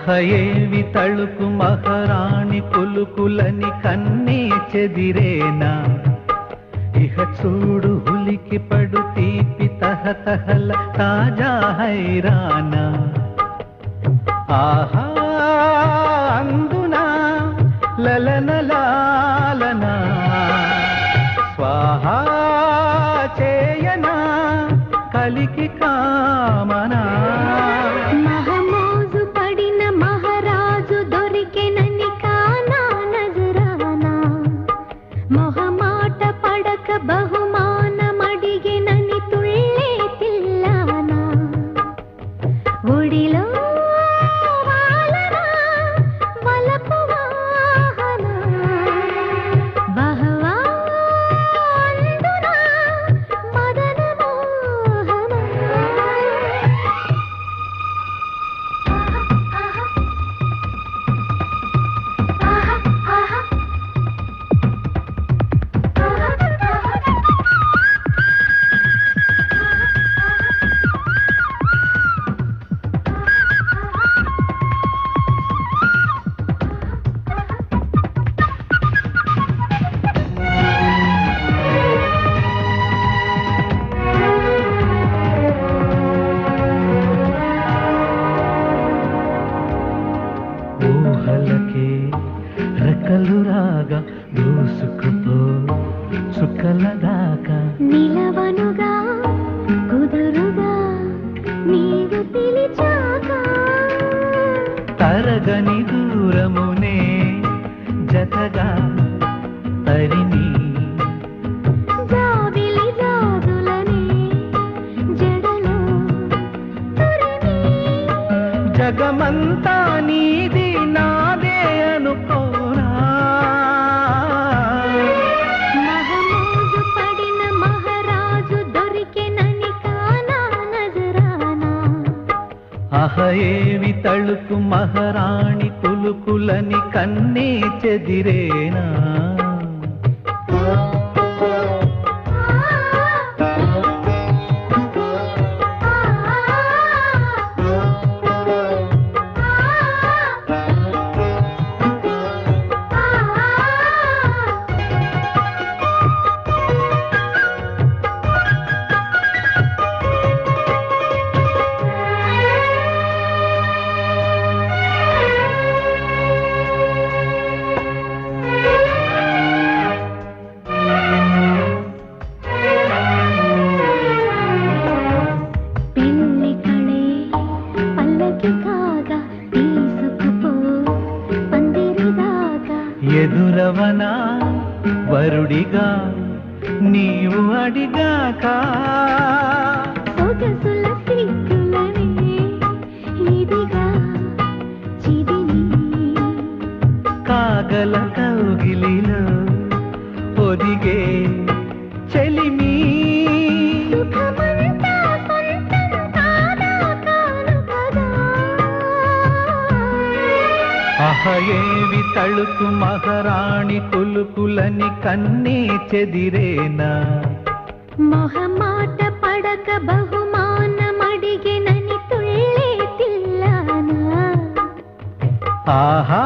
అహయేవి తళుకు మహారాణి పులుకులని కన్నే చెదిరేనా ఇహ చూడు హులికి పడు తీపి తహతహల తాజా హైరానా ఆహా అందునా లలనలాలనా స్వాహా చేయనా కలికి కామనా మహమోజు పడిన మహారాజు దొరికెనని కానా నజరానా మొహమాట పడక బహుమానమడిగెనని తుళ్ళే తిల్లానా ఒడిలో వాలనా వలపు వాహనా బహవా అందునా మదన మోహనా ఊహలకే రెక్కలు రాగా దూసుకుపో చుక్కల దాకా నిలవనుగా కుదురుగా నీవు పిలిచాక తరగని దూరమునే జతగా తరిమి జాబిలి జాజులనే జడలో తురిమి జగమంతా నీది నాదే అనుకోరా మహమోజు పడిన మహారాజు దొరికెనని కానా నజరానా అహయేవి తళుకు మహారాణి పులుకులని కన్నే చెదిరేనా పెళ్లి కళే పల్లకి కాగా తీసుకుపో పందిరిదాకా ఎదురవనా వరుడిగా నీవు అడిగాక సొగసుల సిగ్గులనే ఇదిగా చిదిమి కాగల కౌగిలిలో ఒదిగే చెలిమి సుఖమంతా సొంతం కాదా కాను కదా అహయేవి తళుకు మహారాణి కులుకులని కన్నే చెదిరేనా మొహమాట పడక బహుమానమడిగెనని తుళ్ళే తిల్లానా ఆహా